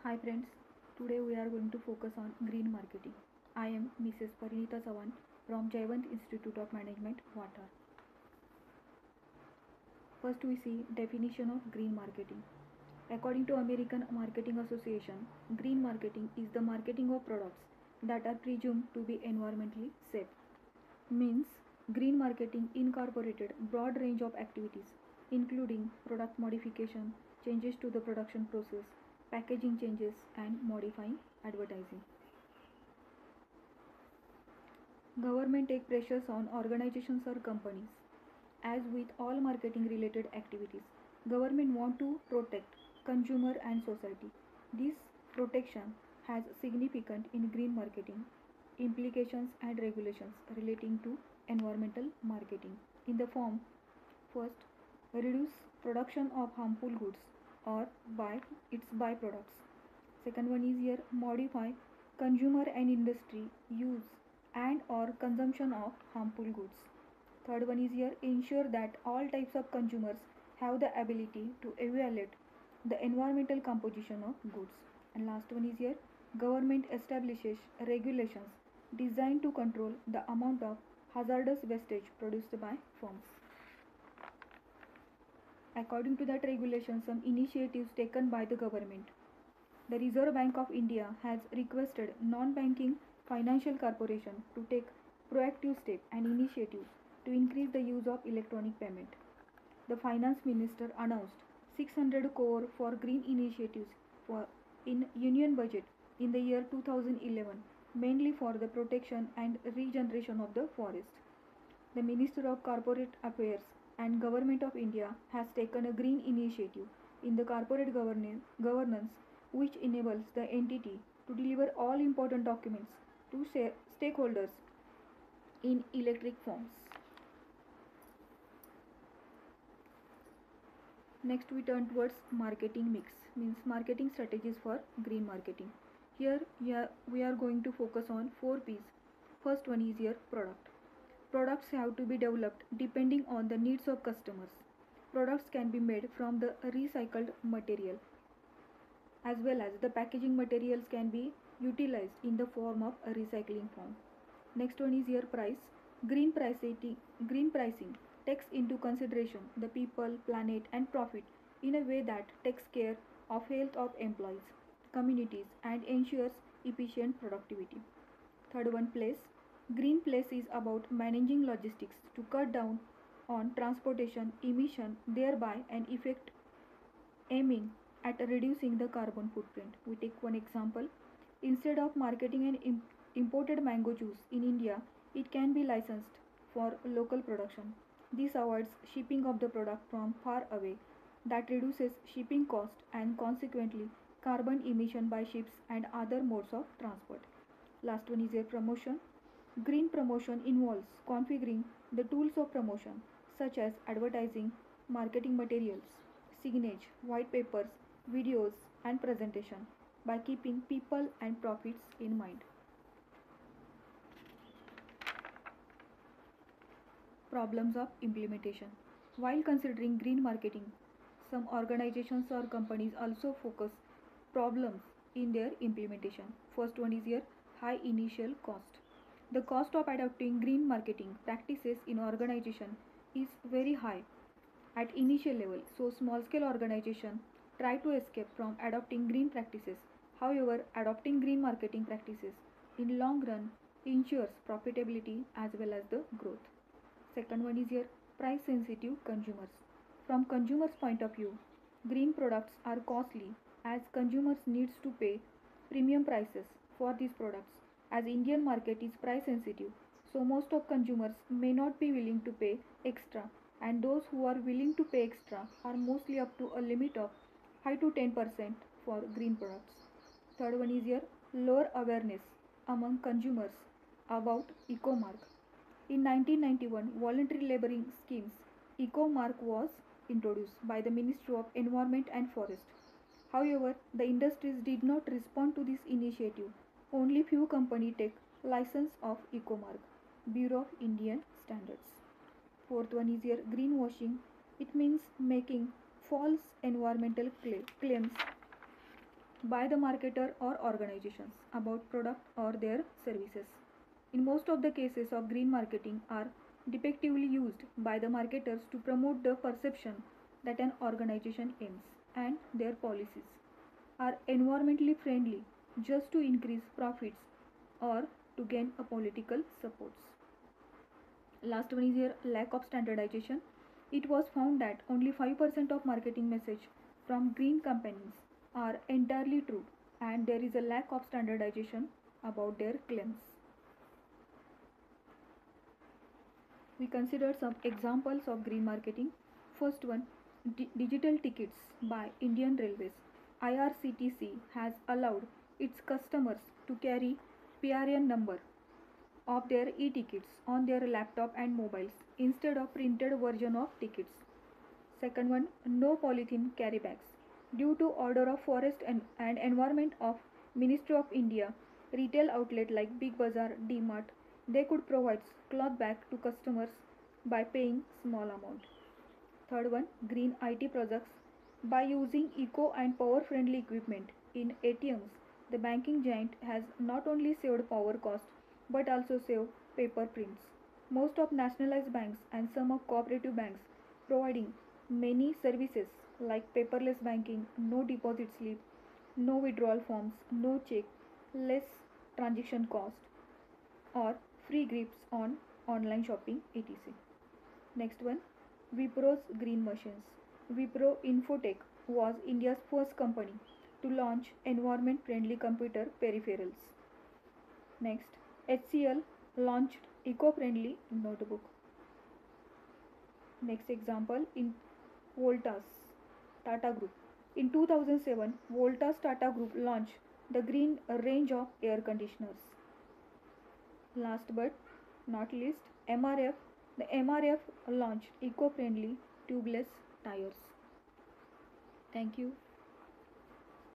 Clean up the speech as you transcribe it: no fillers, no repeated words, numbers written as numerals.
Hi friends, today we are going to focus on green marketing. I am Mrs. Parinita Sawan from Jayavant Institute of Management, Water. First we see definition of green marketing. According to American Marketing Association, green marketing is the marketing of products that are presumed to be environmentally safe. Means green marketing incorporated broad range of activities including product modification, changes to the production process, packaging changes and modifying advertising. Government take pressures on organizations or companies. As with all marketing related activities, government want to protect consumer and society. This protection has significant in green marketing implications and regulations relating to environmental marketing in the form first reduce production of harmful goods or by its byproducts. Second one is here modify consumer and industry use and or consumption of harmful goods. Third one is here ensure that all types of consumers have the ability to evaluate the environmental composition of goods. And last one is here government establishes regulations designed to control the amount of hazardous wastage produced by firms. According to that regulation, some initiatives taken by the government. The Reserve Bank of India has requested non-banking financial corporation to take proactive steps and initiatives to increase the use of electronic payment. The finance minister announced 600 crore for green initiatives for in union budget in the year 2011 mainly for the protection and regeneration of the forest. The Minister of Corporate Affairs and Government of India has taken a green initiative in the corporate governance which enables the entity to deliver all important documents to stakeholders in electric forms. Next we turn towards marketing mix means marketing strategies for green marketing. Here we are going to focus on 4 P's. First one is your product. Products have to be developed depending on the needs of customers. Products can be made from the recycled material as well as the packaging materials can be utilized in the form of a recycling form. Next one is your price. Green pricing takes into consideration the people, planet and profit in a way that takes care of health of employees, communities and ensures efficient productivity. Third one place. Green place is about managing logistics to cut down on transportation emission thereby an effect aiming at reducing the carbon footprint. We take one example. Instead of marketing an imported mango juice in India, it can be licensed for local production. This avoids shipping of the product from far away that reduces shipping cost and consequently carbon emission by ships and other modes of transport. Last one is a promotion. Green promotion involves configuring the tools of promotion such as advertising, marketing materials, signage, white papers, videos and presentation by keeping people and profits in mind. Problems of implementation. While considering green marketing, some organizations or companies also focus problems in their implementation. First one is here high initial cost. The cost of adopting green marketing practices in organization is very high at initial level, so small scale organizations try to escape from adopting green practices. However, adopting green marketing practices in long run ensures profitability as well as the growth. Second one is here price sensitive consumers. From consumers point of view, green products are costly as consumers needs to pay premium prices for these products. As Indian market is price sensitive, so most of consumers may not be willing to pay extra and those who are willing to pay extra are mostly up to a limit of 5 to 10% for green products. Third one is here lower awareness among consumers about EcoMark. In 1991, voluntary labeling schemes EcoMark was introduced by the Ministry of Environment and Forest. However, the industries did not respond to this initiative. Only few companies take license of EcoMark, Bureau of Indian Standards. Fourth one is here greenwashing. It means making false environmental claims by the marketer or organizations about product or their services. In most of the cases of green marketing are depictively used by the marketers to promote the perception that an organization aims and their policies are environmentally friendly just to increase profits or to gain a political supports. Last one is here lack of standardization. It was found that only 5% of marketing message from green companies are entirely true and there is a lack of standardization about their claims. We considered some examples of green marketing. First one, digital tickets by Indian Railways. IRCTC has allowed its customers to carry PRN number of their e-tickets on their laptop and mobiles instead of printed version of tickets. Second one, no polythene carry bags. Due to order of Forest and Environment of Ministry of India, retail outlet like Big Bazaar, DMart, they could provide cloth bag to customers by paying small amount. Third one, green IT projects. By using eco and power friendly equipment in ATMs, the banking giant has not only saved power cost but also saved paper prints. Most of nationalized banks and some of cooperative banks providing many services like paperless banking, no deposit slip, no withdrawal forms, no check, less transaction cost, or free grips on online shopping, etc. Next one, Wipro's green machines. Wipro Infotech was India's first company to launch environment friendly computer peripherals. Next, HCL launched eco friendly notebook. Next example in Voltas Tata Group. In 2007, Voltas Tata Group launched the green range of air conditioners. Last but not least, MRF. The MRF launched eco-friendly tubeless tires. Thank you.